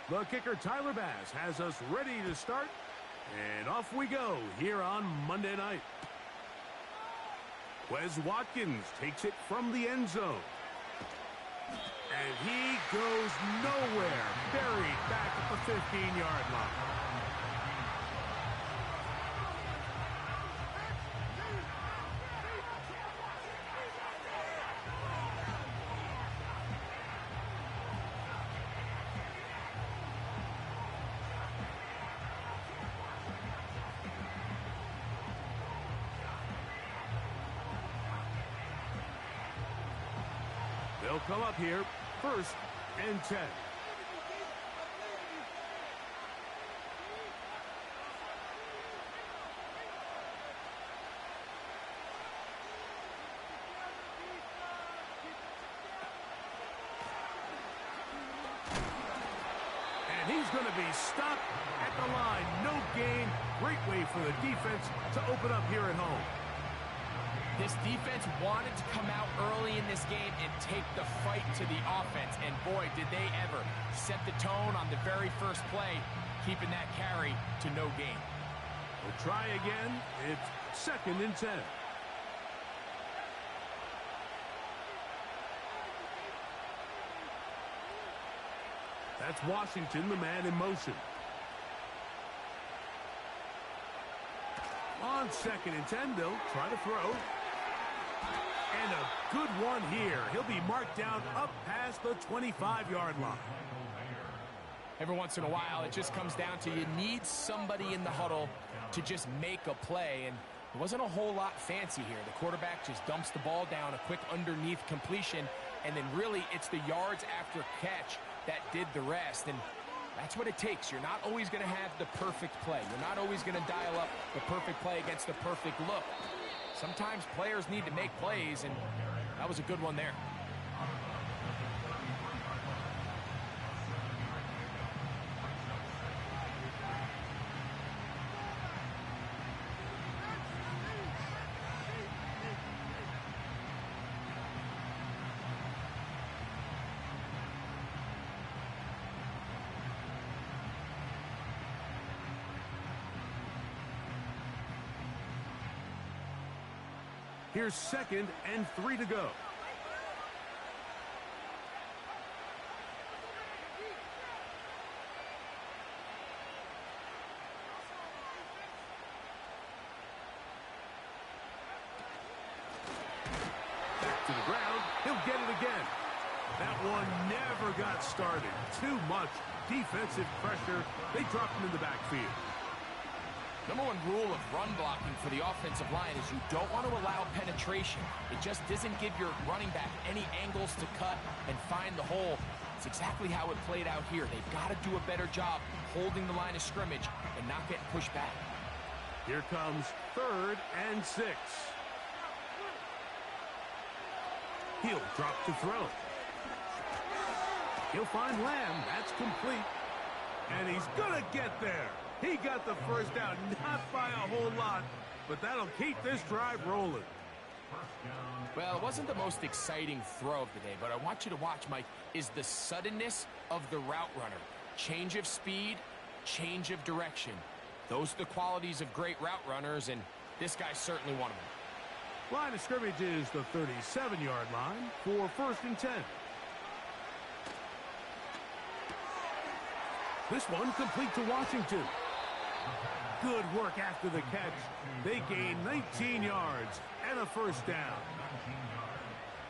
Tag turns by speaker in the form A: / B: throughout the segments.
A: The kicker, Tyler Bass, has us ready to start. And off we go here on Monday night. Wes Watkins takes it from the end zone. And he goes nowhere. Buried back at the 15-yard line. They'll come up here, 1st and 10. And he's going to be stopped at the line. No gain. Great way for the defense to open up here at home.
B: This defense wanted to come out early in this game and take the fight to the offense. And boy, did they ever set the tone on the very first play, keeping that carry to no gain.
A: We'll try again. It's 2nd and 10. That's Washington, the man in motion. On 2nd and 10, they'll try to throw. And a good one here. He'll be marked down up past the 25-yard line.
B: Every once in a while, it just comes down to you need somebody in the huddle to just make a play. And it wasn't a whole lot fancy here. The quarterback just dumps the ball down, a quick underneath completion, and then really it's the yards after catch that did the rest. And that's what it takes. You're not always going to have the perfect play. You're not always going to dial up the perfect play against the perfect look. Sometimes players need to make plays, and that was a good one there.
A: Here's 2nd and 3 to go. Back to the ground. He'll get it again. That one never got started. Too much defensive pressure. They dropped him in the backfield.
B: Number one rule of run blocking for the offensive line is you don't want to allow penetration. It just doesn't give your running back any angles to cut and find the hole. It's exactly how it played out here. They've got to do a better job holding the line of scrimmage and not getting pushed back.
A: Here comes 3rd and 6. He'll drop to throw. He'll find Lamb. That's complete. And he's going to get there. He got the first down, not by a whole lot, but that'll keep this drive rolling.
B: Well, it wasn't the most exciting throw of the day, but I want you to watch, Mike, is the suddenness of the route runner. Change of speed, change of direction. Those are the qualities of great route runners, and this guy's certainly one of them.
A: Line of scrimmage is the 37-yard line for 1st and 10. This one complete to Washington. Good work after the catch. They gain 19 yards and a first down.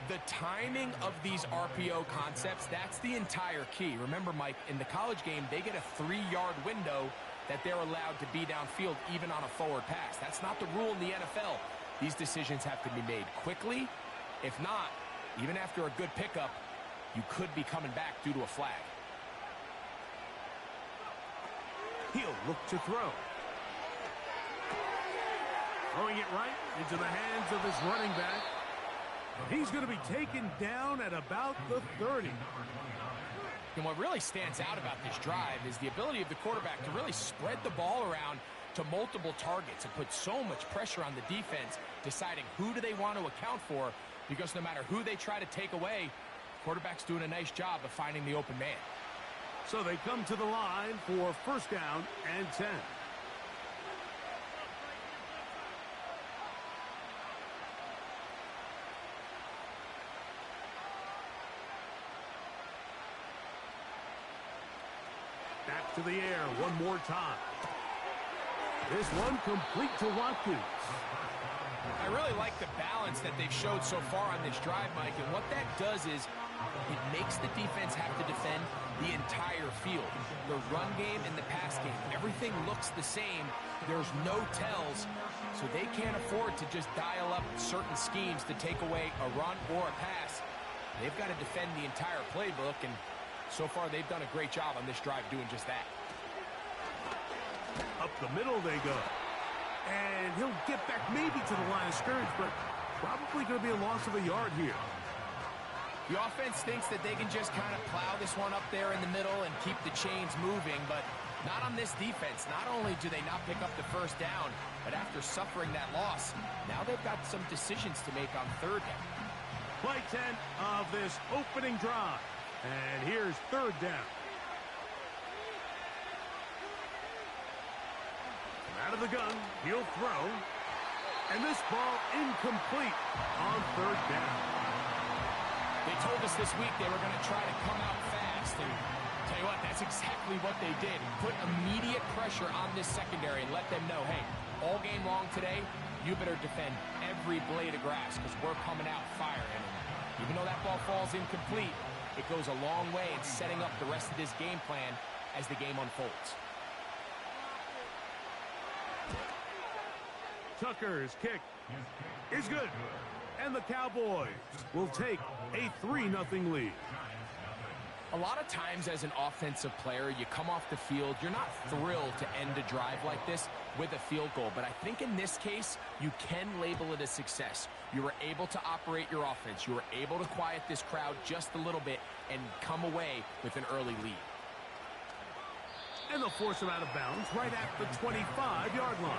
B: The timing of these RPO concepts, that's the entire key. Remember, Mike, in the college game, they get a 3-yard window that they're allowed to be downfield even on a forward pass. That's not the rule in the NFL. These decisions have to be made quickly. If not, even after a good pickup, you could be coming back due to a flag.
A: He'll look to throw. Throwing it right into the hands of his running back. He's going to be taken down at about the 30.
B: And what really stands out about this drive is the ability of the quarterback to really spread the ball around to multiple targets and put so much pressure on the defense, deciding who do they want to account for, because no matter who they try to take away, quarterback's doing a nice job of finding the open man.
A: So they come to the line for first down and 10. Back to the air one more time. This one complete to Watkins.
B: I really like the balance that they've showed so far on this drive, Mike, and what that does is it makes the defense have to defend the entire field. The run game and the pass game, everything looks the same. There's no tells, so they can't afford to just dial up certain schemes to take away a run or a pass. They've got to defend the entire playbook, and so far they've done a great job on this drive doing just that.
A: Up the middle they go. And he'll get back maybe to the line of scrimmage, but probably going to be a loss of a yard here.
B: The offense thinks that they can just kind of plow this one up there in the middle and keep the chains moving, but not on this defense. Not only do they not pick up the first down, but after suffering that loss, now they've got some decisions to make on third down.
A: Play 10 of this opening drive. And here's third down. Out of the gun, he'll throw. And this ball incomplete on third down.
B: They told us this week they were going to try to come out fast. And tell you what, that's exactly what they did. Put immediate pressure on this secondary and let them know, hey, all game long today, you better defend every blade of grass because we're coming out firing. And even though that ball falls incomplete, it goes a long way in setting up the rest of this game plan as the game unfolds.
A: Tucker's kick is good. And the Cowboys will take a 3-0 lead.
B: A lot of times as an offensive player, you come off the field, you're not thrilled to end a drive like this with a field goal. But I think in this case, you can label it a success. You were able to operate your offense. You were able to quiet this crowd just a little bit and come away with an early lead.
A: And they'll force him out of bounds right at the 25-yard line.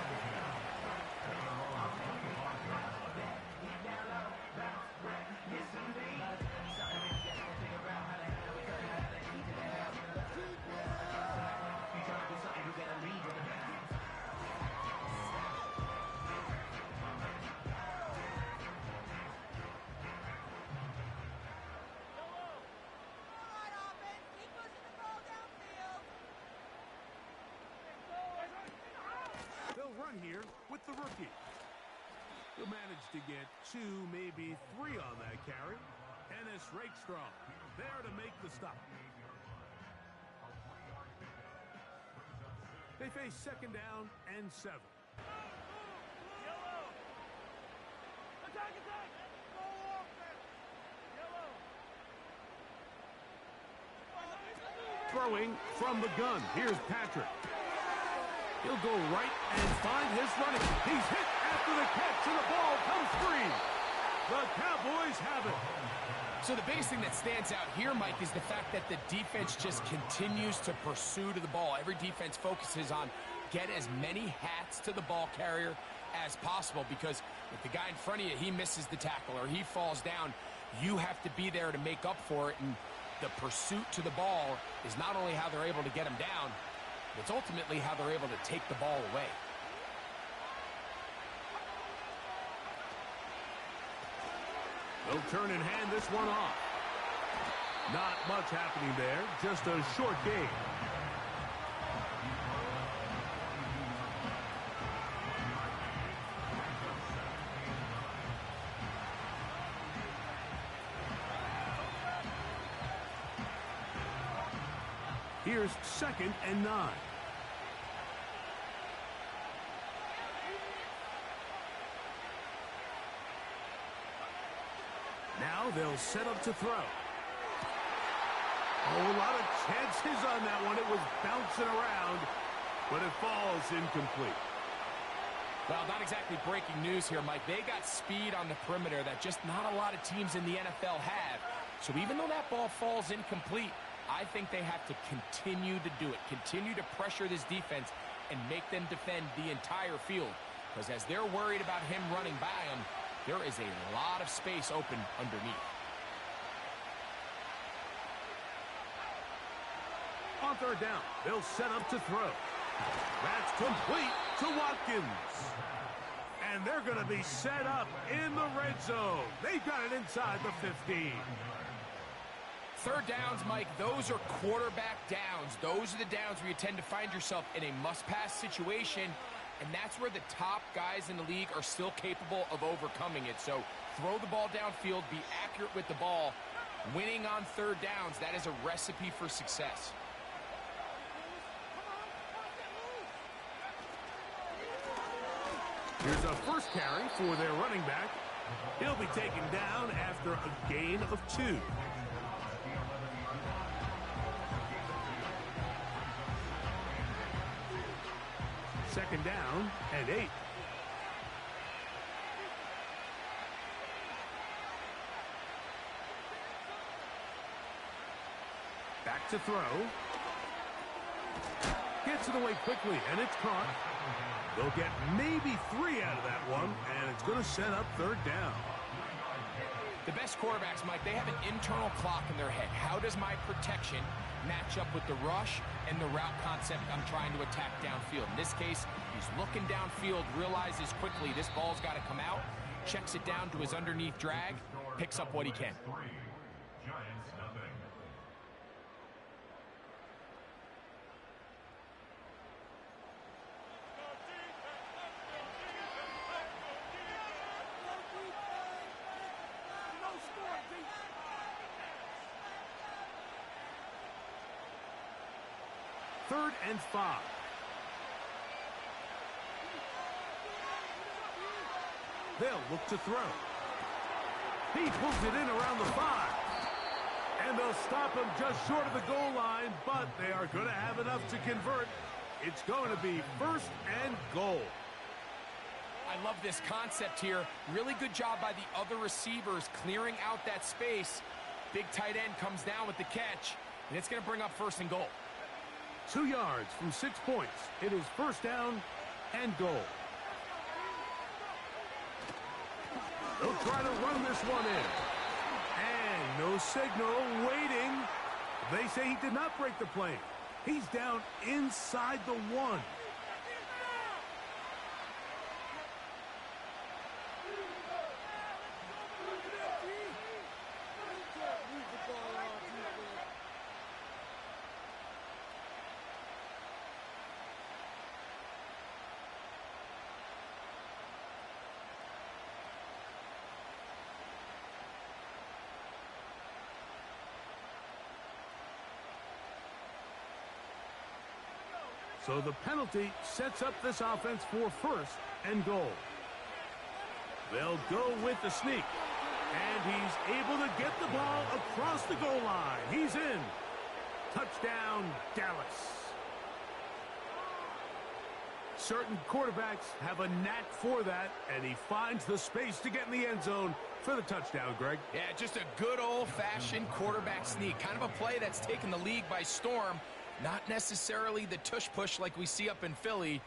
A: Run here with the rookie. He'll manage to get 2, maybe 3 on that carry. Ennis Rakestraw there to make the stop. They face second down and 7. Throwing from the gun. Here's Patrick. He'll go right and find his running. He's hit after the catch, and the ball comes free. The Cowboys have it.
B: So the biggest thing that stands out here, Mike, is the fact that the defense just continues to pursue to the ball. Every defense focuses on get as many hats to the ball carrier as possible, because if the guy in front of you, he misses the tackle or he falls down, you have to be there to make up for it. And the pursuit to the ball is not only how they're able to get him down, it's ultimately how they're able to take the ball away.
A: They'll turn and hand this one off. Not much happening there, just a short game. Here's second and 9. Now they'll set up to throw. Oh, a lot of chances on that one. It was bouncing around, but it falls incomplete.
B: Well, not exactly breaking news here, Mike. They got speed on the perimeter that just not a lot of teams in the NFL have. So even though that ball falls incomplete, I think they have to continue to do it, continue to pressure this defense and make them defend the entire field. Because as they're worried about him running by them, there is a lot of space open underneath.
A: on third down. They'll set up to throw. That's complete to Watkins. And they're going to be set up in the red zone. They've got it inside the 15.
B: Third downs, Mike, those are quarterback downs. Those are the downs where you tend to find yourself in a must-pass situation, and that's where the top guys in the league are still capable of overcoming it. So throw the ball downfield, be accurate with the ball. Winning on third downs, that is a recipe for success.
A: Here's a first carry for their running back. He'll be taken down after a gain of 2. Second down and 8. Back to throw. Gets it away quickly, and it's caught. They'll get maybe 3 out of that one, and it's going to set up third down.
B: The best quarterbacks, Mike, they have an internal clock in their head. How does my protection match up with the rush and the route concept I'm trying to attack downfield? In this case, he's looking downfield, realizes quickly this ball's got to come out, checks it down to his underneath drag, picks up what he can.
A: Third and 5. They'll look to throw. He pulls it in around the 5. And they'll stop him just short of the goal line, but they are going to have enough to convert. It's going to be first and goal.
B: I love this concept here. Really good job by the other receivers clearing out that space. Big tight end comes down with the catch, and it's going to bring up first and goal.
A: 2 yards from 6 points. It is first down and goal. They'll try to run this one in. And no signal, waiting. They say he did not break the plane. He's down inside the 1. So the penalty sets up this offense for first and goal. They'll go with the sneak. And he's able to get the ball across the goal line. He's in. Touchdown, Dallas. Certain quarterbacks have a knack for that, and he finds the space to get in the end zone for the touchdown, Greg.
B: Yeah, just a good old-fashioned quarterback sneak. Kind of a play that's taken the league by storm. Not necessarily the tush-push like we see up in Philly,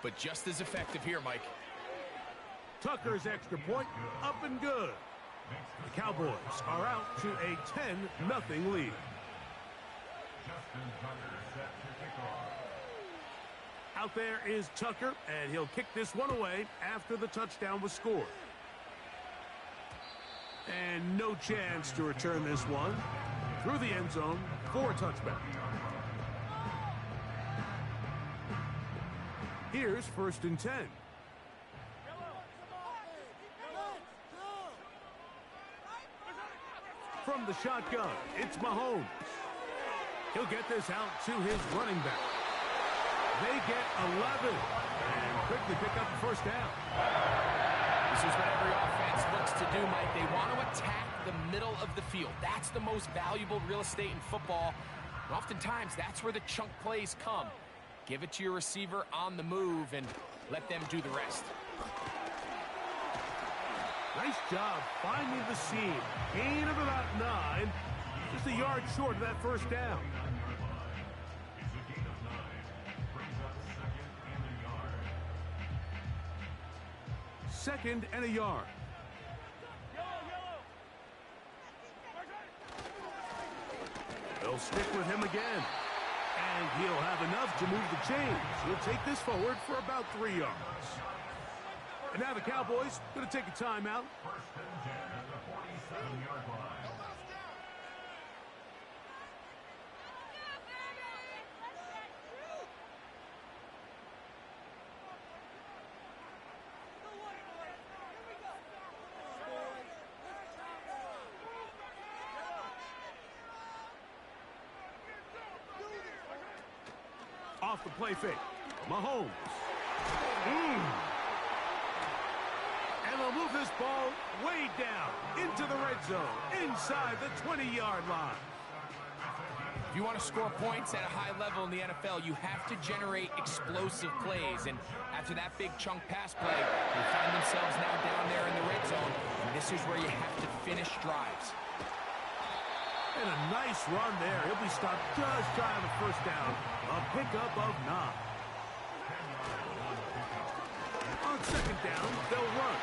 B: but just as effective here, Mike.
A: Tucker's extra point, up and good. The Cowboys are out to a 10-0 lead. Out there is Tucker, and he'll kick this one away after the touchdown was scored. And no chance to return this one through the end zone for a touchback. Here's first and 10. From the shotgun, it's Mahomes. He'll get this out to his running back. They get 11 and quickly pick up the first down.
B: This is what every offense looks to do, Mike. They want to attack the middle of the field. That's the most valuable real estate in football. And oftentimes, that's where the chunk plays come. Give it to your receiver on the move and let them do the rest.
A: Nice job finding the seam. Gain of about 9. Just a yard short of that first down. Second and a yard. They'll stick with him again. And he'll have enough to move the chains. He'll take this forward for about 3 yards. And now the Cowboys going to take a timeout. Off the play fake. Mahomes. And they'll move this ball way down into the red zone, inside the 20-yard line.
B: If you want to score points at a high level in the NFL, you have to generate explosive plays. And after that big chunk pass play, they find themselves now down there in the red zone. And this is where you have to finish drives.
A: And a nice run there. He'll be stopped just shy of the first down. A pickup of 9. On second down, they'll run.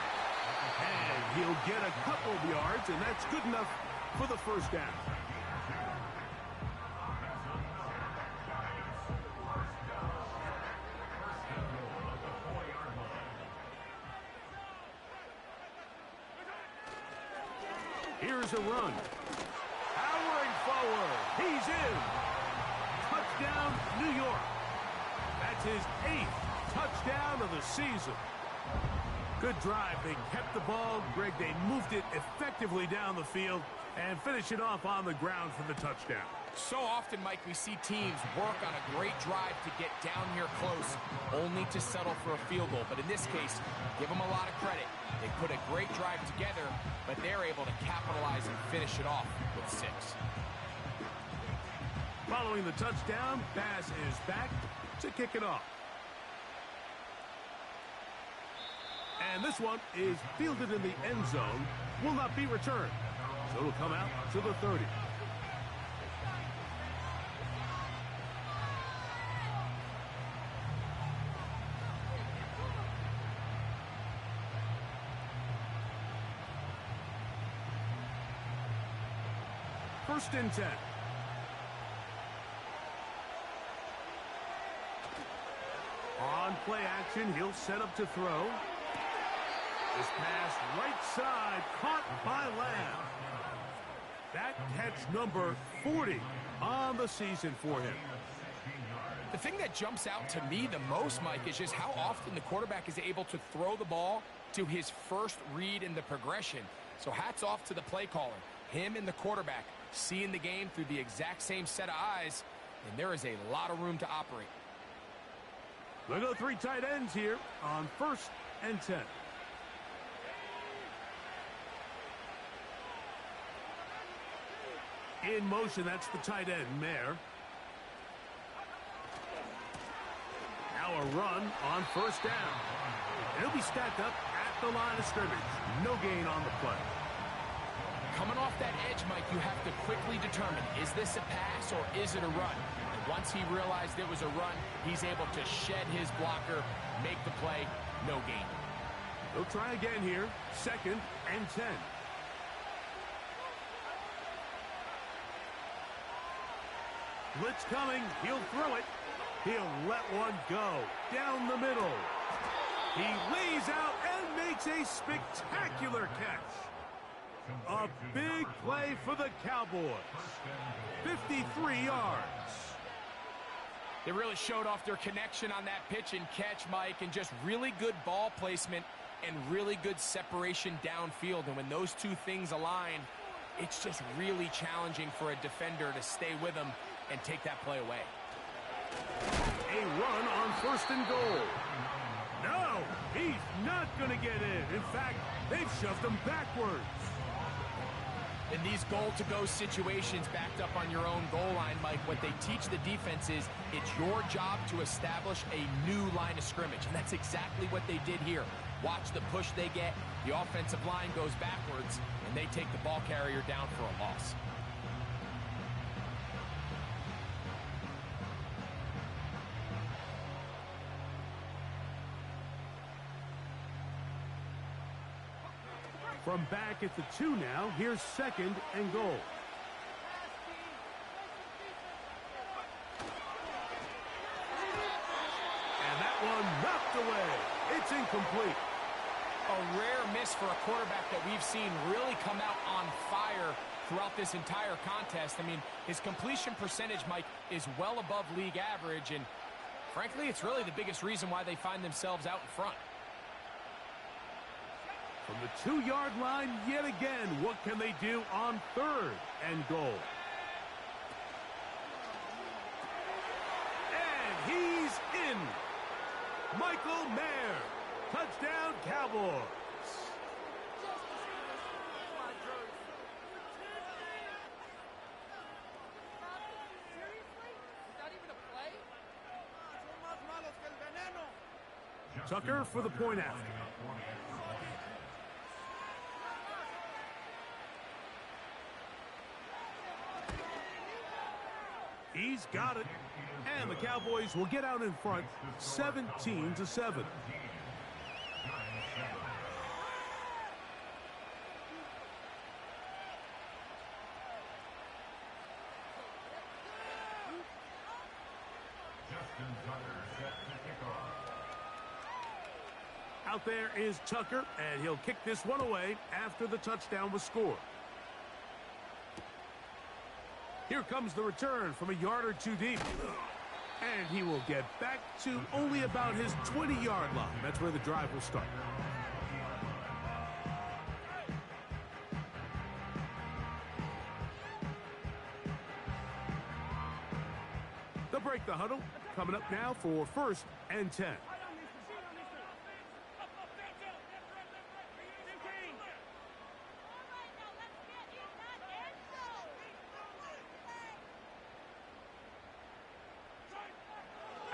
A: And he'll get a couple of yards, and that's good enough for the first down. Here's a run. Powering forward. He's in. Touchdown, New York. That's his 8th touchdown of the season. Good drive. They kept the ball. Greg, they moved it effectively down the field and finish it off on the ground for the touchdown.
B: So often, Mike, we see teams work on a great drive to get down here close, only to settle for a field goal. But in this case, give them a lot of credit. They put a great drive together, but they're able to capitalize and finish it off with 6.
A: Following the touchdown, pass is back to kick it off. And this one is fielded in the end zone, will not be returned. So it'll come out to the 30. First and 10. On play action, he'll set up to throw. This pass right side, caught by Lamb. That catch number 40 on the season for him.
B: The thing that jumps out to me the most, Mike, is just how often the quarterback is able to throw the ball to his first read in the progression. So hats off to the play caller. Him and the quarterback seeing the game through the exact same set of eyes, and there is a lot of room to operate.
A: They'll go 3 tight ends here on first and 10. In motion, that's the tight end, Mayer. Now a run on first down. He'll be stacked up at the line of scrimmage. No gain on the play.
B: Coming off that edge, Mike, you have to quickly determine, is this a pass or is it a run? And once he realized it was a run, he's able to shed his blocker, make the play, no gain.
A: They'll try again here, second and 10. Blitz coming, he'll throw it. He'll let one go down the middle. He lays out and makes a spectacular catch. A big play for the Cowboys. 53 yards.
B: They really showed off their connection on that pitch and catch, Mike, and just really good ball placement and really good separation downfield. And when those two things align, it's just really challenging for a defender to stay with them and take that play away.
A: A run on first and goal. No, he's not going to get in. In fact, they've shoved him backwards.
B: In these goal-to-go situations backed up on your own goal line, Mike, what they teach the defense is it's your job to establish a new line of scrimmage, and that's exactly what they did here. Watch the push they get. The offensive line goes backwards, and they take the ball carrier down for a loss.
A: From back at the 2 now, here's second and goal. It's incomplete.
B: A rare miss for a quarterback that we've seen really come out on fire throughout this entire contest. I mean, his completion percentage, Mike, is well above league average, and frankly, it's really the biggest reason why they find themselves out in front.
A: From the 2-yard line yet again, what can they do on 3rd and goal? And he's in. Michael Mayer. Touchdown, Cowboys. Tucker for the point after. He's got it. And the Cowboys will get out in front 17-7. Out there is Tucker, and he'll kick this one away after the touchdown was scored. Here comes the return from a yard or two deep. And he will get back to only about his 20-yard line. That's where the drive will start. They'll break the huddle. Coming up now for 1st and 10.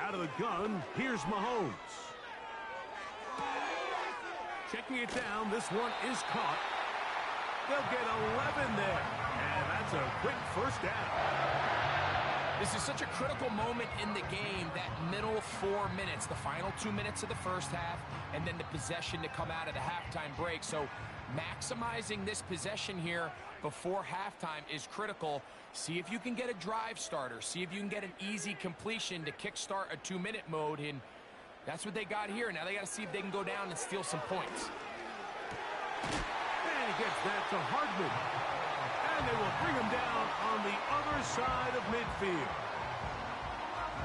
A: Out of the gun, here's Mahomes. Checking it down, this one is caught. They'll get 11 there, and that's a quick first down.
B: This is such a critical moment in the game, that middle 4 minutes, the final 2 minutes of the first half, and then the possession to come out of the halftime break. So maximizing this possession here before halftime is critical. See if you can get a drive starter. See if you can get an easy completion to kickstart a 2-minute mode, and that's what they got here. Now they got to see if they can go down and steal some points.
A: And he gets that to Hardman. And they will bring him down on the other side of midfield.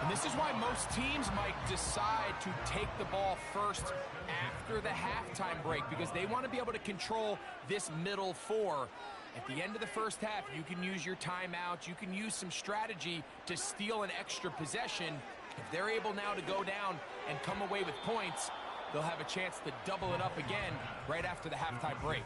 B: And this is why most teams might decide to take the ball first after the halftime break, because they want to be able to control this middle 4. At the end of the first half, you can use your timeouts. You can use some strategy to steal an extra possession. If they're able now to go down and come away with points, they'll have a chance to double it up again right after the halftime break.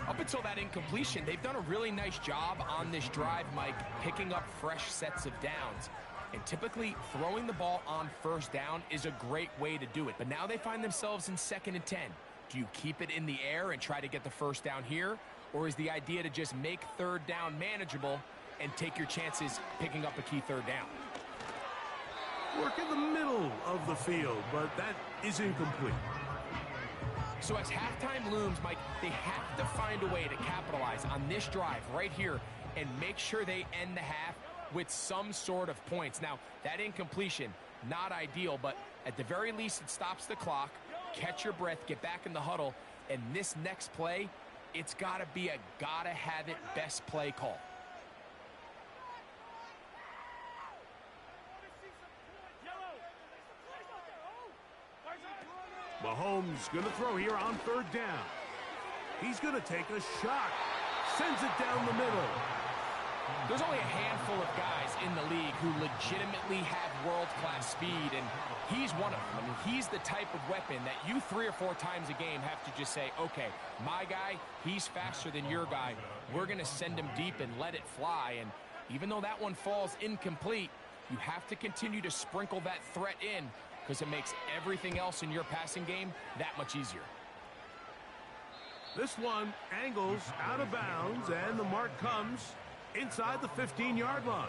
B: Up until that incompletion, they've done a really nice job on this drive, Mike, picking up fresh sets of downs. And typically, throwing the ball on first down is a great way to do it. But now they find themselves in 2nd and 10. Do you keep it in the air and try to get the first down here? Or is the idea to just make 3rd down manageable and take your chances picking up a key 3rd down?
A: Work in the middle of the field, but that is incomplete.
B: So as halftime looms, Mike, they have to find a way to capitalize on this drive right here and make sure they end the half with some sort of points. Now, that incompletion, not ideal, but at the very least it stops the clock. Catch your breath, get back in the huddle, and this next play, it's got to be a gotta-have-it best play call.
A: Mahomes going to throw here on 3rd down. He's going to take a shot. Sends it down the middle.
B: There's only a handful of guys in the league who legitimately have world-class speed, and he's one of them. I mean, he's the type of weapon that you 3 or 4 times a game have to just say, okay, my guy, he's faster than your guy. We're going to send him deep and let it fly. And even though that one falls incomplete, you have to continue to sprinkle that threat in, because it makes everything else in your passing game that much easier.
A: This one angles out of bounds, and the mark comes inside the 15-yard line.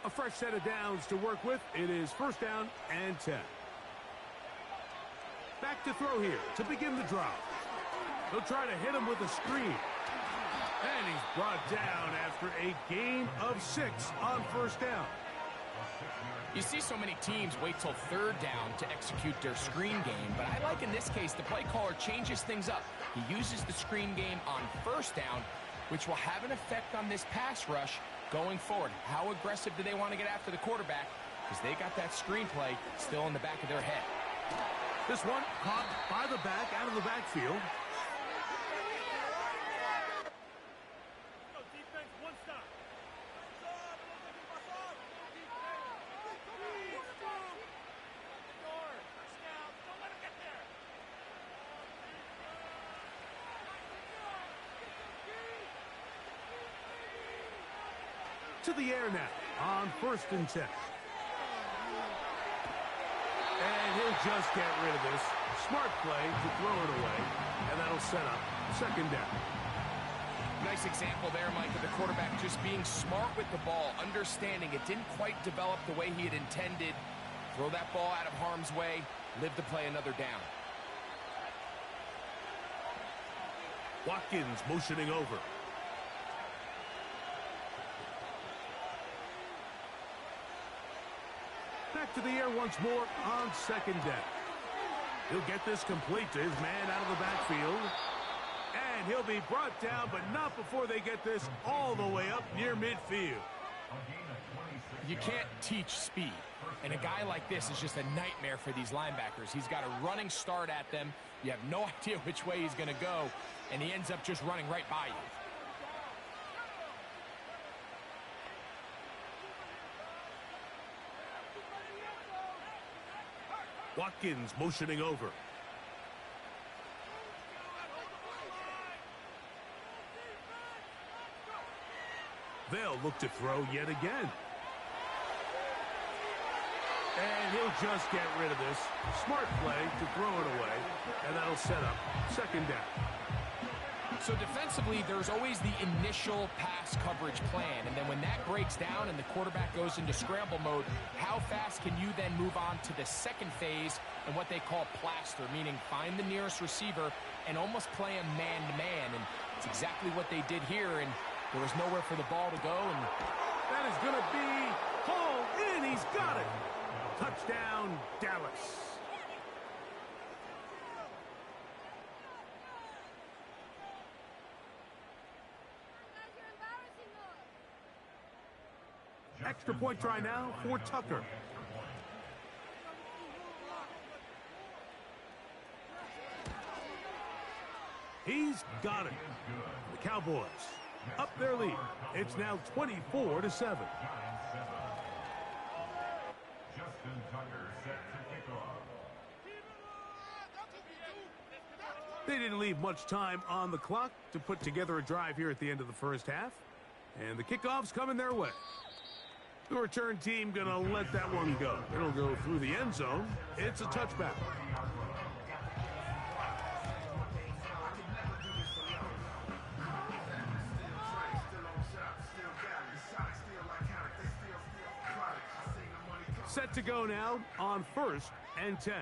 A: A fresh set of downs to work with. It is 1st down and 10. Back to throw here to begin the drive. They'll try to hit him with a screen. And he's brought down after a gain of 6 on first down.
B: You see so many teams wait till third down to execute their screen game, but I like in this case the play caller changes things up. He uses the screen game on first down, which will have an effect on this pass rush going forward. How aggressive do they want to get after the quarterback? Because they got that screen play still in the back of their head.
A: This one caught by the back out of the backfield. To the air now on 1st and 10. And he'll just get rid of this. Smart play to throw it away, and that'll set up 2nd down.
B: Nice example there, Mike, of the quarterback just being smart with the ball, understanding it didn't quite develop the way he had intended. Throw that ball out of harm's way, live to play another down.
A: Watkins motioning over. Back to the air once more on 2nd down. He'll get this complete to his man out of the backfield. And he'll be brought down, but not before they get this all the way up near midfield.
B: You can't teach speed. And a guy like this is just a nightmare for these linebackers. He's got a running start at them. You have no idea which way he's going to go. And he ends up just running right by you.
A: Watkins motioning over. They'll look to throw yet again. And he'll just get rid of this. Smart play to throw it away. And that'll set up 2nd down.
B: So defensively, there's always the initial pass coverage plan. And then when that breaks down and the quarterback goes into scramble mode, how fast can you then move on to the second phase and what they call plaster, meaning find the nearest receiver and almost play him man-to-man. And it's exactly what they did here, and there was nowhere for the ball to go. And
A: that is going to be hauled in. He's got it. Touchdown, Dallas. Extra point try now for Tucker. He's got it. The Cowboys up their lead. It's now 24-7. They didn't leave much time on the clock to put together a drive here at the end of the first half. And the kickoff's coming their way. The return team going to let that one go. It'll go through the end zone. It's a touchback. Set to go now on 1st and 10.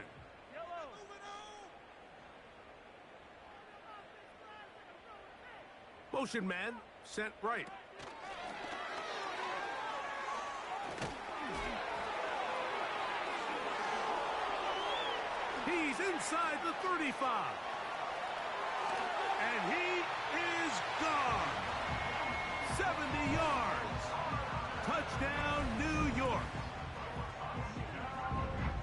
A: Motion man sent right. He's inside the 35. And he is gone. 70 yards. Touchdown, New York.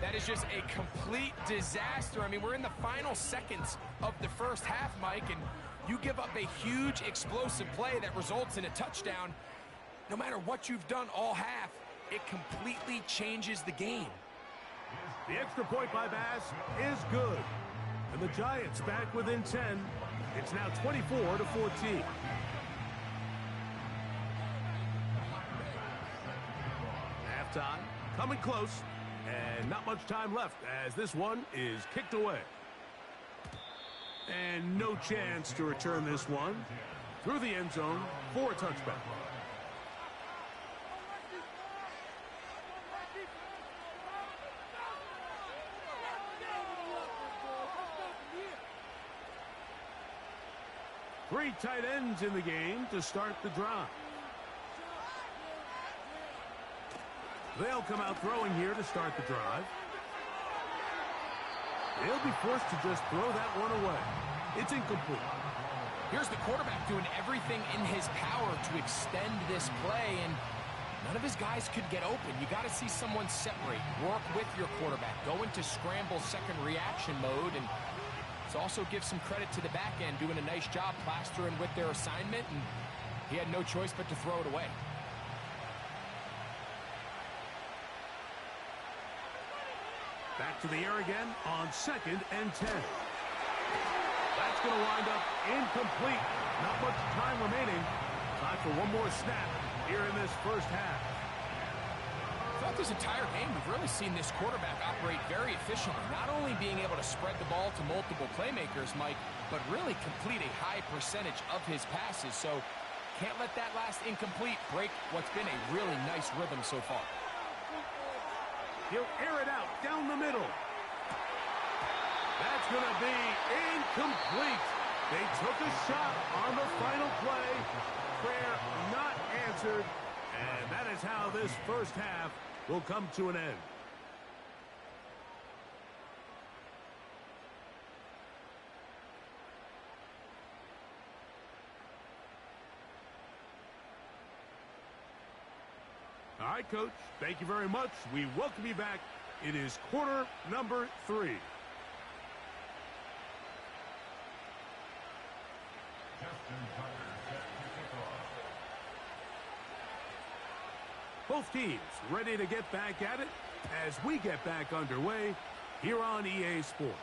B: That is just a complete disaster. I mean, we're in the final seconds of the first half, Mike, and you give up a huge explosive play that results in a touchdown. No matter what you've done all half, it completely changes the game.
A: The extra point by Bass is good. And the Giants back within 10. It's now 24-14. Halftime coming close. And not much time left as this one is kicked away. And no chance to return this one through the end zone for a touchback. Three tight ends in the game to start the drive. They'll come out throwing here to start the drive. They'll be forced to just throw that one away. It's incomplete.
B: Here's the quarterback doing everything in his power to extend this play, and none of his guys could get open. You got to see someone separate, work with your quarterback, go into scramble second reaction mode, and let's also give some credit to the back end doing a nice job plastering with their assignment, and he had no choice but to throw it away.
A: Back to the air again on 2nd and 10. That's going to wind up incomplete. Not much time remaining. Time for one more snap here in this first half.
B: Throughout this entire game, we've really seen this quarterback operate very efficiently, not only being able to spread the ball to multiple playmakers, Mike, but really complete a high percentage of his passes. So can't let that last incomplete break what's been a really nice rhythm so far.
A: He'll air it out down the middle. That's going to be incomplete. They took a shot on the final play. Prayer not answered. And that is how this first half will come to an end. All right, Coach, thank you very much. We welcome you back. It is quarter number 3. Both teams ready to get back at it as we get back underway here on EA Sports.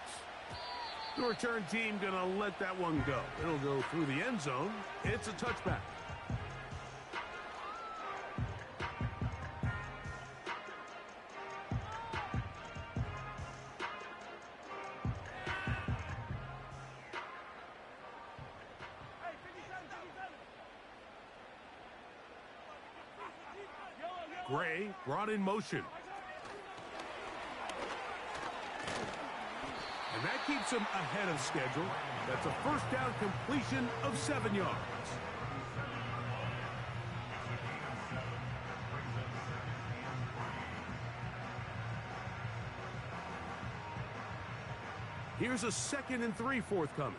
A: The return team going to let that one go. It'll go through the end zone. It's a touchback. Gray brought in motion. And that keeps him ahead of schedule. That's a first down completion of 7 yards. Here's a 2nd and 3 forthcoming.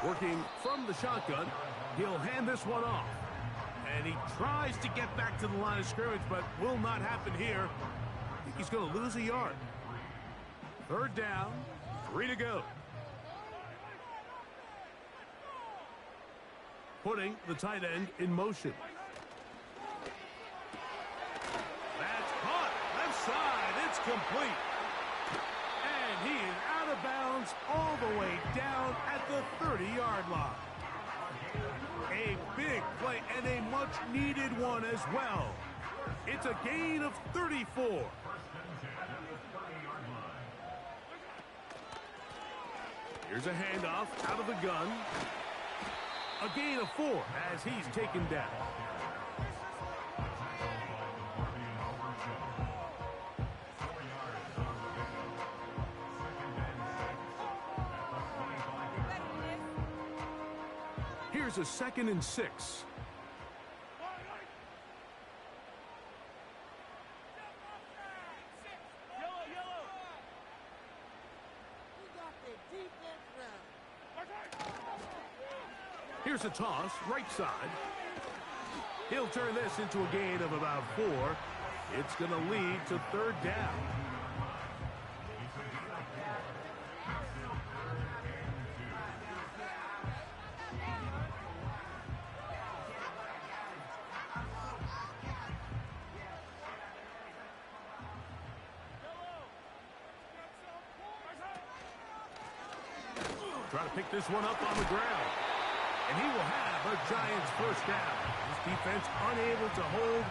A: Working from the shotgun, he'll hand this one off. And he tries to get back to the line of scrimmage, but will not happen here. I think he's going to lose a yard. 3rd down, 3 to go. Putting the tight end in motion. That's caught. Left side. It's complete. And he is out of bounds all the way down at the 30-yard line. A big play and a much-needed one as well. It's a gain of 34. Here's a handoff out of the gun. A gain of 4 as he's taken down. Here's a 2nd and 6. Here's a toss, right side. He'll turn this into a gain of about 4. It's going to lead to 3rd down. Try to pick this one up on the ground. And he will have a Giants first down. This defense unable to hold.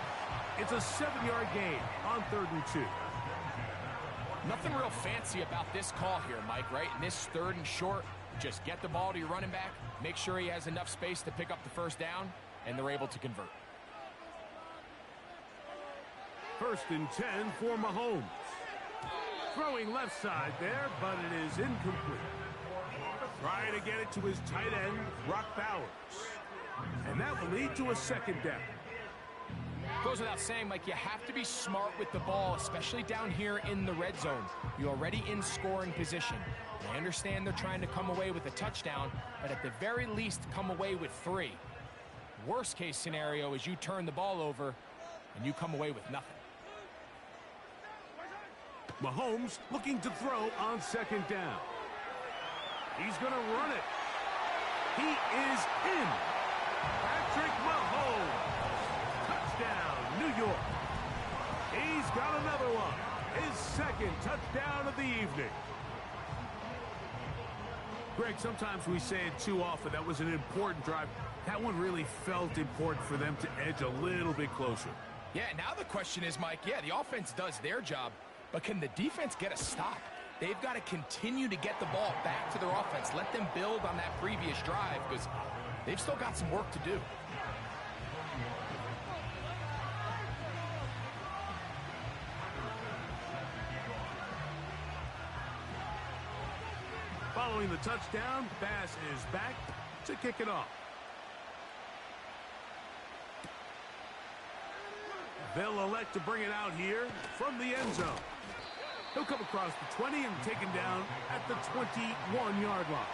A: It's a 7-yard gain on 3rd and 2.
B: Nothing real fancy about this call here, Mike, right? In this 3rd and short, just get the ball to your running back, make sure he has enough space to pick up the first down, and they're able to convert.
A: 1st and 10 for Mahomes. Throwing left side there, but it is incomplete. Trying to get it to his tight end, Brock Bowers. And that will lead to a second down.
B: Goes without saying, Mike, you have to be smart with the ball, especially down here in the red zone. You're already in scoring position. I understand they're trying to come away with a touchdown, but at the very least, come away with 3. Worst case scenario is you turn the ball over and you come away with nothing.
A: Mahomes looking to throw on second down. He's going to run it. He is in. Patrick Mahomes. Touchdown, New York. He's got another one. His second touchdown of the evening. Greg, sometimes we say it too often. That was an important drive. That one really felt important for them to edge a little bit closer.
B: Yeah, now the question is, Mike, yeah, the offense does their job, but can the defense get a stop? They've got to continue to get the ball back to their offense. Let them build on that previous drive because they've still got some work to do.
A: Following the touchdown, Bass is back to kick it off. They'll elect to bring it out here from the end zone. He'll come across the 20 and taken down at the 21-yard line.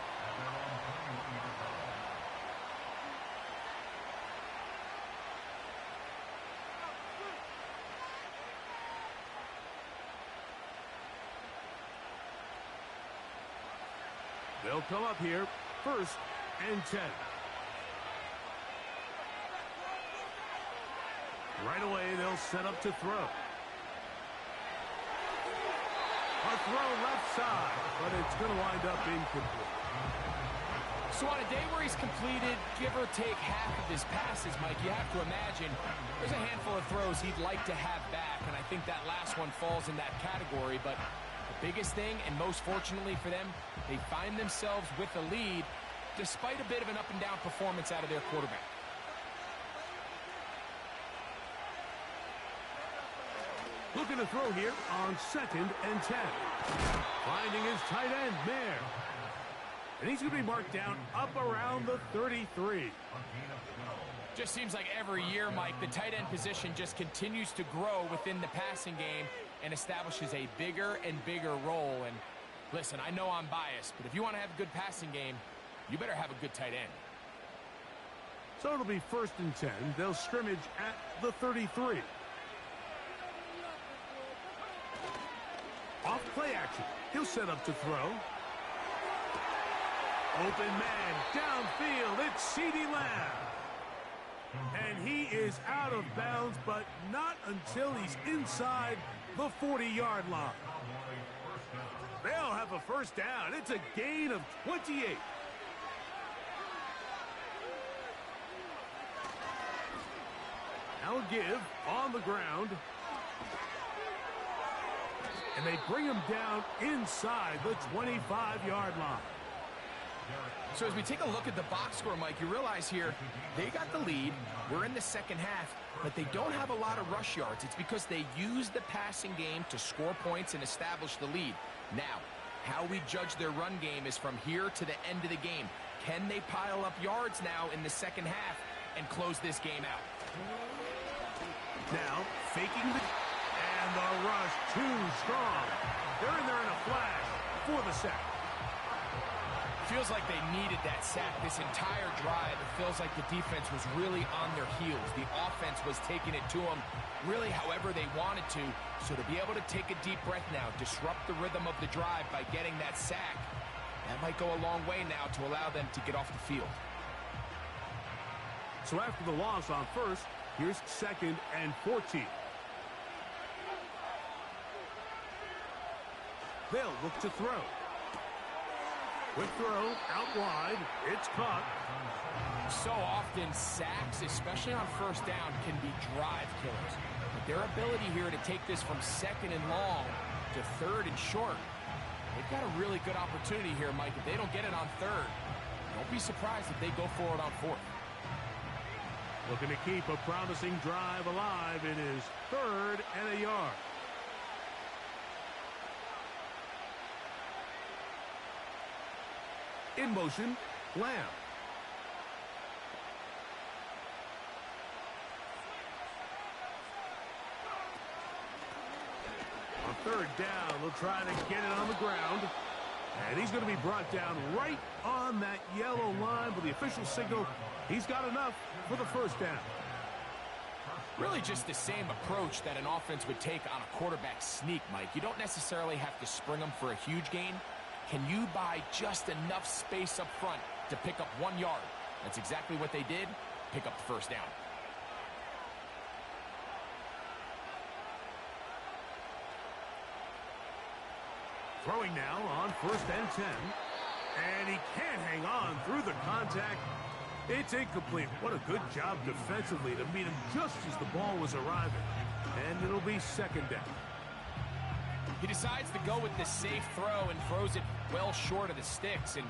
A: They'll come up here, 1st and 10. Right away, they'll set up to throw. A throw left side, but it's going to wind up incomplete.
B: So on a day where he's completed, give or take half of his passes, Mike, you have to imagine there's a handful of throws he'd like to have back, and I think that last one falls in that category. But the biggest thing, and most fortunately for them, they find themselves with a lead despite a bit of an up-and-down performance out of their quarterback.
A: Looking to throw here on 2nd and 10. Finding his tight end, Mayer. And he's going to be marked down up around the 33.
B: Just seems like every year, Mike, the tight end position just continues to grow within the passing game and establishes a bigger and bigger role. And listen, I know I'm biased, but if you want to have a good passing game, you better have a good tight end.
A: So it'll be 1st and 10. They'll scrimmage at the 33. Off play action. He'll set up to throw. Open man downfield. It's CeeDee Lamb. And he is out of bounds, but not until he's inside the 40-yard line. They'll have a 1st down. It's a gain of 28. Now a give on the ground. And they bring him down inside the 25-yard line.
B: So as we take a look at the box score, Mike, you realize here they got the lead. We're in the second half, but they don't have a lot of rush yards. It's because they use the passing game to score points and establish the lead. Now, how we judge their run game is from here to the end of the game. Can they pile up yards now in the second half and close this game out?
A: Now, faking the... And the rush too strong. They're in there in a flash for the sack.
B: Feels like they needed that sack this entire drive. It feels like the defense was really on their heels. The offense was taking it to them really however they wanted to. So to be able to take a deep breath now, disrupt the rhythm of the drive by getting that sack, that might go a long way now to allow them to get off the field.
A: So after the loss on 1st, here's 2nd and 14. They'll look to throw. Quick throw, out wide. It's caught.
B: So often, sacks, especially on 1st down, can be drive killers. But their ability here to take this from 2nd and long to 3rd and short, they've got a really good opportunity here, Mike. If they don't get it on 3rd, don't be surprised if they go for it on 4th.
A: Looking to keep a promising drive alive. It is 3rd and a yard. In motion, Lamb. On third down, they'll try to get it on the ground. And he's going to be brought down right on that yellow line with the official signal. He's got enough for the first down.
B: Really just the same approach that an offense would take on a quarterback sneak, Mike. You don't necessarily have to spring them for a huge gain. Can you buy just enough space up front to pick up 1 yard? That's exactly what they did. Pick up the first down.
A: Throwing now on 1st and 10. And he can't hang on through the contact. It's incomplete. What a good job defensively to meet him just as the ball was arriving. And it'll be 2nd down.
B: He decides to go with the safe throw and throws it well short of the sticks. And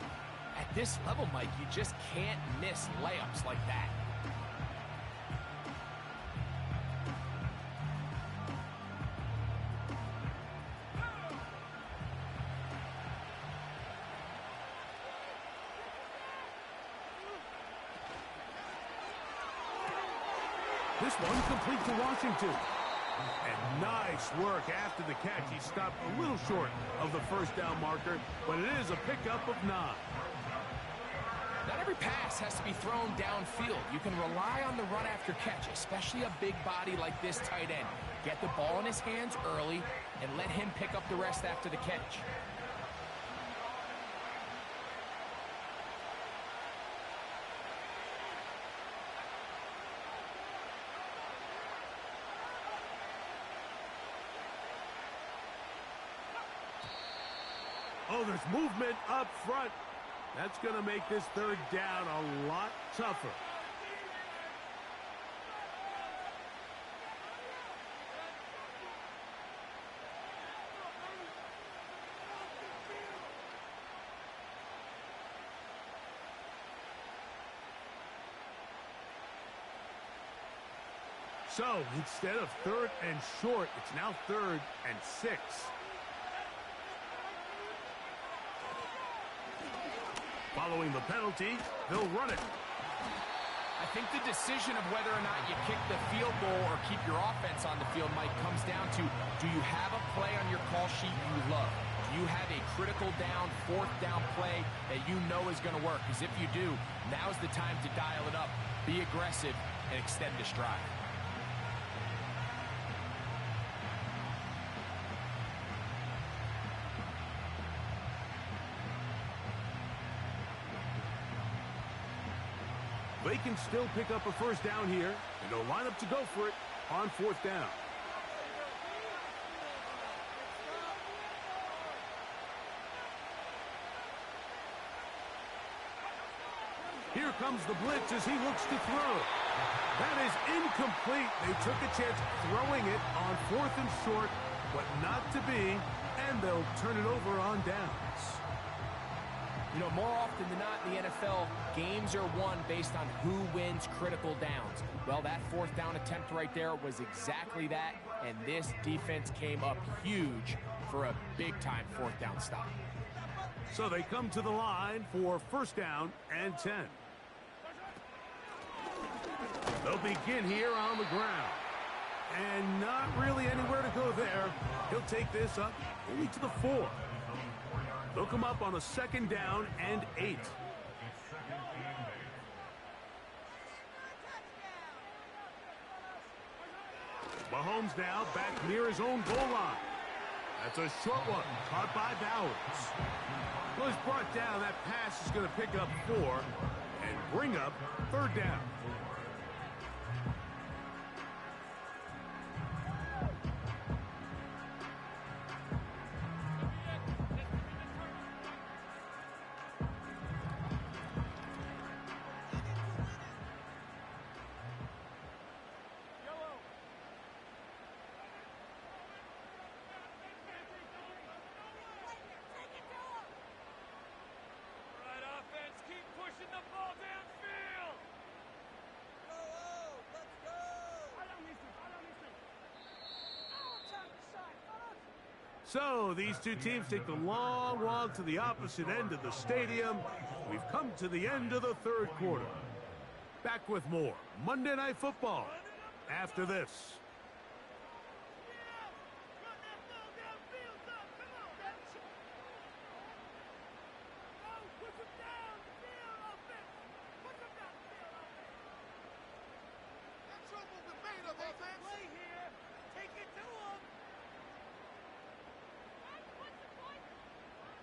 B: at this level, Mike, you just can't miss layups like that.
A: This one complete to Washington. And nice work after the catch. He stopped a little short of the first down marker, but it is a pickup of 9.
B: Not every pass has to be thrown downfield. You can rely on the run after catch, especially a big body like this tight end. Get the ball in his hands early and let him pick up the rest after the catch.
A: Oh, there's movement up front. That's going to make this 3rd down a lot tougher. So, instead of 3rd and short, it's now 3rd and 6. Following the penalty, they'll run it.
B: I think the decision of whether or not you kick the field goal or keep your offense on the field, Mike, comes down to, do you have a play on your call sheet you love? Do you have a critical down, 4th down play that you know is going to work? Because if you do, now's the time to dial it up. Be aggressive and extend the drive.
A: They can still pick up a first down here, and they'll line up to go for it on 4th down. Here comes the blitz as he looks to throw. That is incomplete. They took a chance throwing it on 4th and short, but not to be, and they'll turn it over on downs.
B: You know, more often than not in the NFL, games are won based on who wins critical downs. Well, that 4th down attempt right there was exactly that, and this defense came up huge for a big-time 4th down stop.
A: So they come to the line for 1st down and 10. They'll begin here on the ground. And not really anywhere to go there. He'll take this up only to the 4. They'll come up on a 2nd down and 8. Mahomes now back near his own goal line. That's a short one, caught by Bowers. Well, he's brought down. That pass is going to pick up 4 and bring up 3rd down. So these two teams take the long walk to the opposite end of the stadium. We've come to the end of the third quarter. Back with more Monday Night Football after this.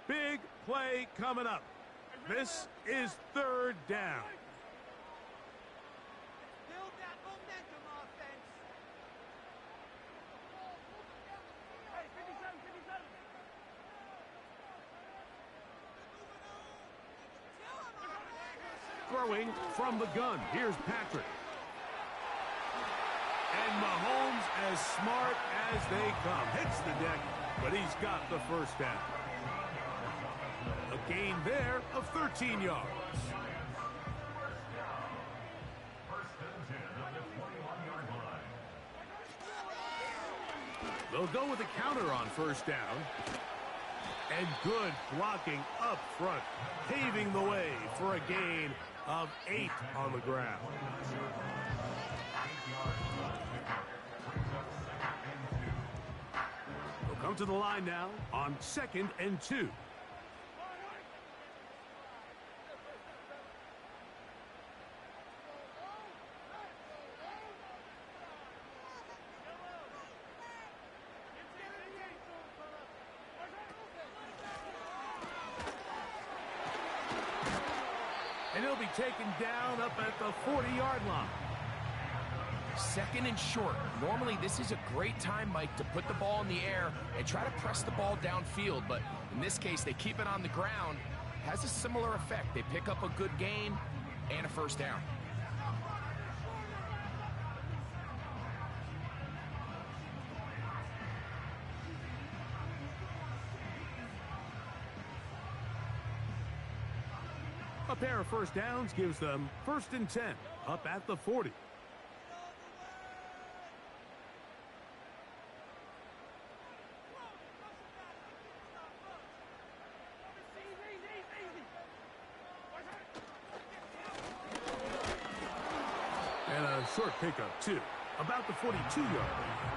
A: Big play coming up. This is third down.
C: Build that momentum, offense. Hey, 57, 57.
A: Throwing from the gun. Here's Patrick. And Mahomes, as smart as they come, hits the deck, but he's got the first down. A gain there of 13 yards. They'll go with a counter on first down. And good blocking up front, paving the way for a gain of 8 on the ground. They'll come to the line now on 2nd and 2. And he'll be taken down up at the 40-yard line.
B: 2nd and short. Normally, this is a great time, Mike, to put the ball in the air and try to press the ball downfield. But in this case, they keep it on the ground. Has a similar effect. They pick up a good gain and a first down.
A: A pair of first downs gives them 1st and 10 up at the 40. And a short pickup, too, about the 42-yard line.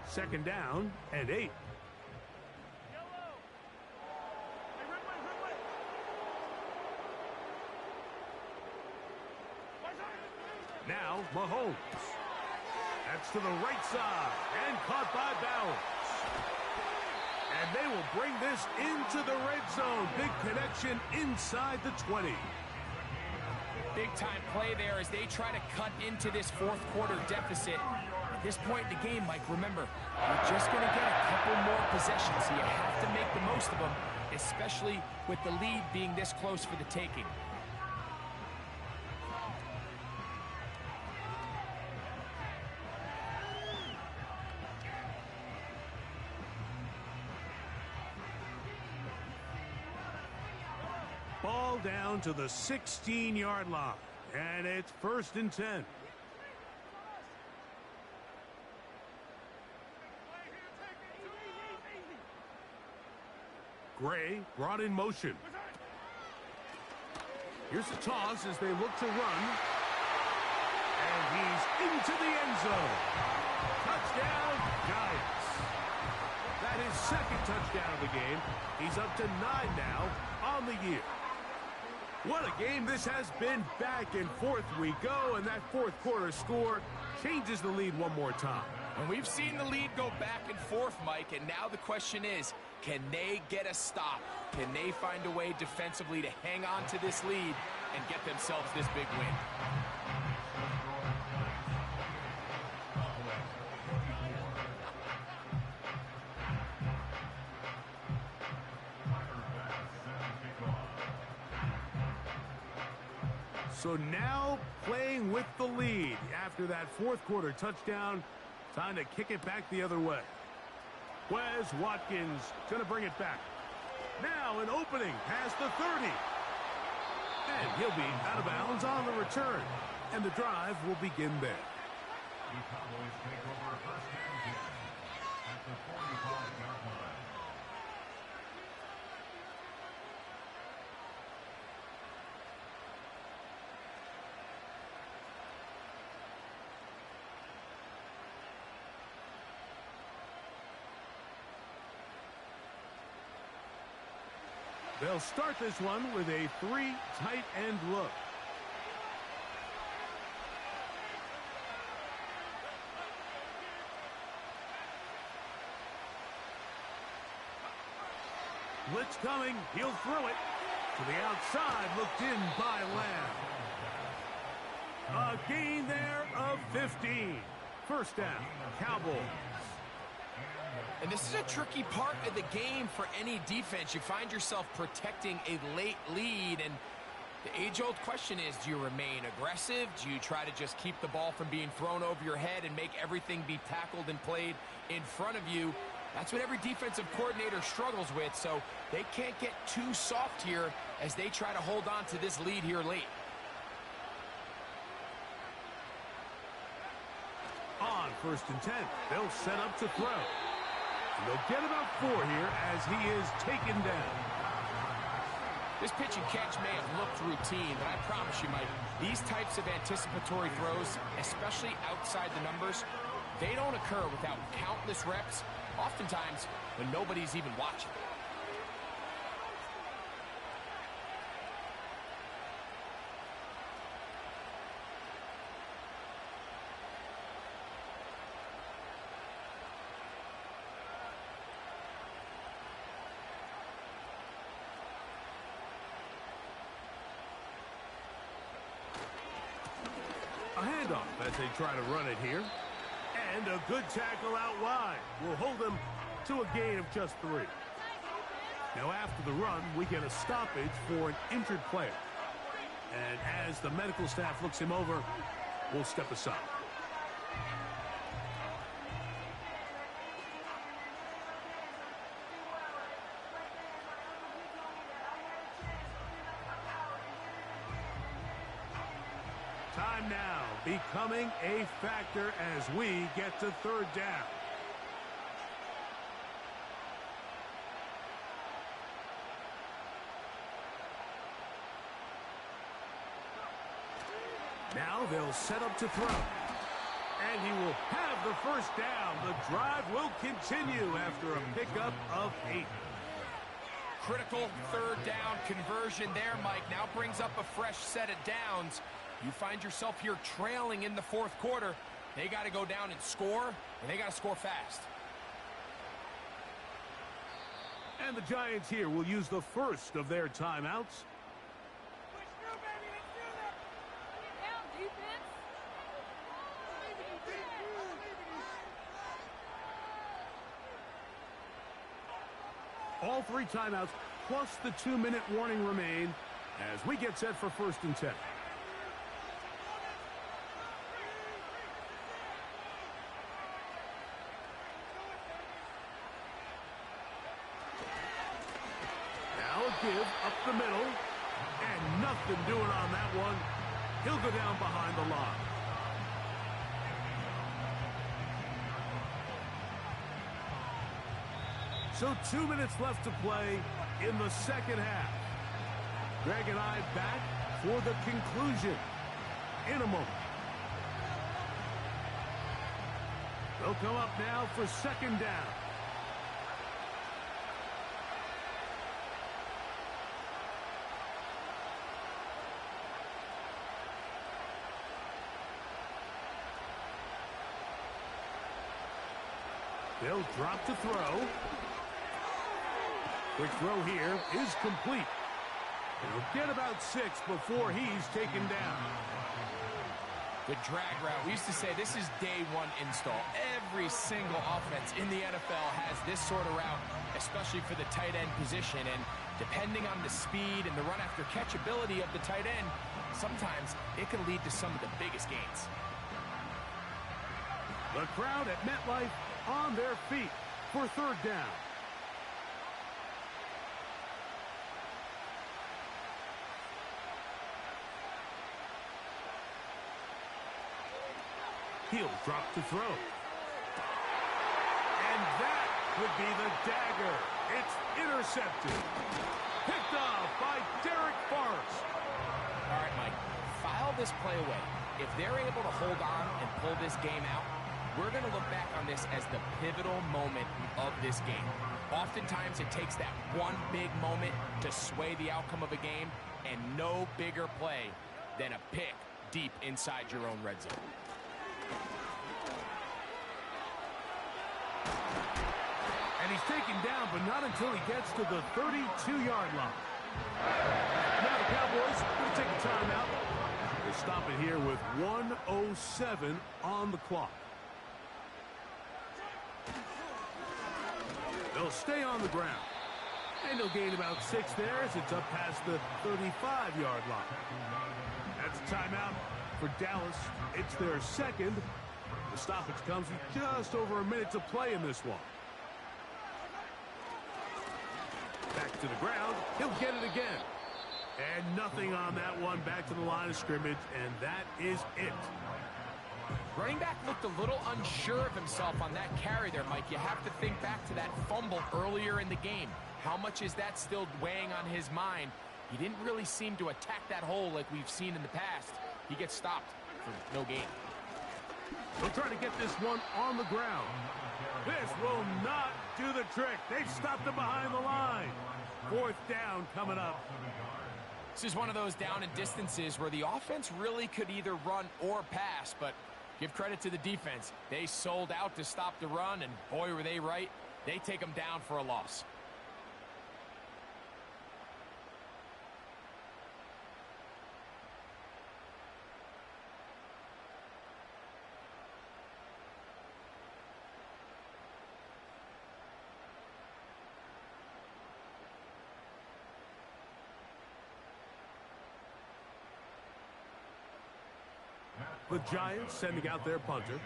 A: Second down and 8. Now Mahomes. That's to the right side and caught by Bowers. And they will bring this into the red zone. Big connection inside the 20.
B: Big-time play there as they try to cut into this fourth quarter deficit. At this point in the game, Mike, remember, you're just going to get a couple more possessions, so you have to make the most of them, especially with the lead being this close for the taking.
A: Ball down to the 16-yard line, and it's 1st and 10. Gray brought in motion. Here's the toss as they look to run. And he's into the end zone. Touchdown, Giants. That is 2nd touchdown of the game. He's up to 9 now on the year. What a game this has been. Back and forth we go, and that fourth quarter score changes the lead one more time.
B: And we've seen the lead go back and forth, Mike, and now the question is, can they get a stop? Can they find a way defensively to hang on to this lead and get themselves this big win?
A: So now playing with the lead after that fourth quarter touchdown. Time to kick it back the other way. Wes Watkins going to bring it back. Now an opening past the 30. And he'll be out of bounds on the return. And the drive will begin there.
D: The Cowboys take over first and 10 at the 45-yard line.
A: They'll start this one with a 3 tight end look. Blitz coming. He'll throw it to the outside. Looked in by Lamb. A gain there of 15. First down, Cowboys.
B: And this is a tricky part of the game for any defense. You find yourself protecting a late lead, and the age-old question is, do you remain aggressive? Do you try to just keep the ball from being thrown over your head and make everything be tackled and played in front of you? That's what every defensive coordinator struggles with, so they can't get too soft here as they try to hold on to this lead here late.
A: On 1st and 10, they'll set up to throw. And they'll get about 4 here as he is taken down.
B: This pitch and catch may have looked routine, but I promise you, Mike, these types of anticipatory throws, especially outside the numbers, they don't occur without countless reps, oftentimes when nobody's even watching.
A: A handoff as they try to run it here. And a good tackle out wide will hold them to a gain of just 3. Now after the run, we get a stoppage for an injured player. And as the medical staff looks him over, we'll step aside. Time now becoming a factor as we get to 3rd down. Now they'll set up to throw. And he will have the first down. The drive will continue after a pickup of 8.
B: Critical 3rd down conversion there, Mike. Now brings up a fresh set of downs. You find yourself here trailing in the 4th quarter. They got to go down and score, and they got to score fast.
A: And the Giants here will use the first of their timeouts.
C: Push through, baby. Let's do that.
E: Down, defense.
A: All 3 timeouts plus the 2-minute warning remain as we get set for 1st and 10. Give up the middle, and nothing doing on that one. He'll go down behind the line. So 2 minutes left to play in the 2nd half. Greg and I back for the conclusion in a moment. They'll come up now for 2nd down. They'll drop to throw. Quick throw here is complete. He'll get about 6 before he's taken down.
B: The drag route. We used to say this is day 1 install. Every single offense in the NFL has this sort of route, especially for the tight end position. And depending on the speed and the run after catch ability of the tight end, sometimes it can lead to some of the biggest gains.
A: The crowd at MetLife on their feet for 3rd down. He'll drop to throw. And that would be the dagger. It's intercepted. Picked off by Derek Forrest.
B: All right, Mike, file this play away. If they're able to hold on and pull this game out, we're going to look back on this as the pivotal moment of this game. Oftentimes, it takes that one big moment to sway the outcome of a game, and no bigger play than a pick deep inside your own red zone.
A: And he's taken down, but not until he gets to the 32-yard line. Now the Cowboys will take a timeout. They stop it here with 1:07 on the clock. They'll stay on the ground. And they'll gain about 6 there as it's up past the 35-yard line. That's a timeout for Dallas. It's their second. The stoppage comes with just over a minute to play in this one. Back to the ground. He'll get it again. And nothing on that one. Back to the line of scrimmage, and that is it.
B: Running back looked a little unsure of himself on that carry there, Mike. You have to think back to that fumble earlier in the game. How much is that still weighing on his mind? He didn't really seem to attack that hole like we've seen in the past. He gets stopped for no gain.
A: They'll try to get this one on the ground. This will not do the trick. They've stopped him behind the line. 4th down coming up.
B: This is one of those down and distances where the offense really could either run or pass, but give credit to the defense. They sold out to stop the run, and boy, were they right. They take them down for a loss.
A: The Giants sending out their punter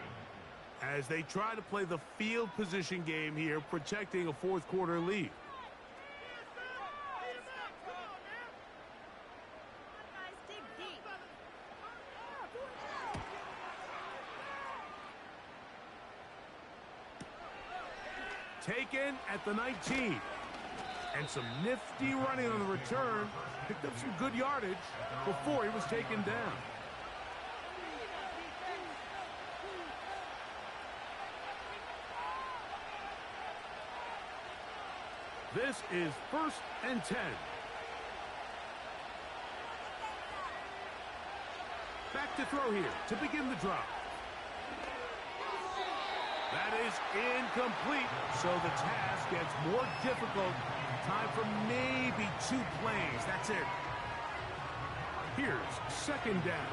A: as they try to play the field position game here, protecting a 4th quarter lead. Taken at the 19. And some nifty running on the return. Picked up some good yardage before he was taken down. This is 1st and 10. Back to throw here to begin the drive. That is incomplete, so the task gets more difficult. Time for maybe 2 plays. That's it. Here's 2nd down.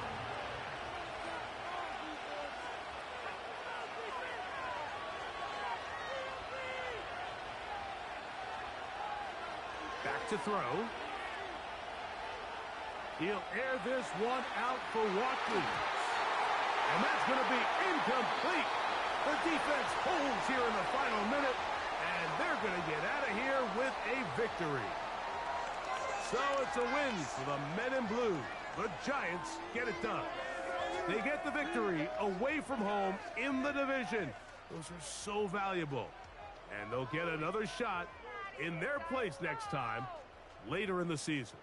A: Back to throw. He'll air this one out for Watkins. And that's going to be incomplete. The defense holds here in the final minute, and they're going to get out of here with a victory. So it's a win for the Men in Blue. The Giants get it done. They get the victory away from home in the division. Those are so valuable. And they'll get another shot in their place next time later in the season.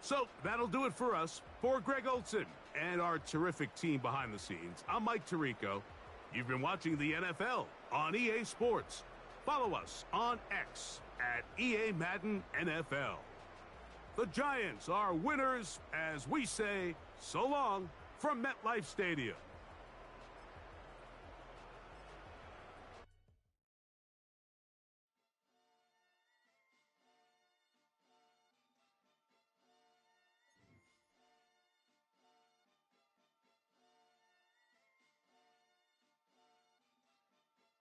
A: So that'll do it for us. For Greg Olson and our terrific team behind the scenes, I'm Mike Tirico. You've been watching the NFL on EA Sports. Follow us on X at EA Madden NFL. The Giants are winners as we say so long from MetLife Stadium.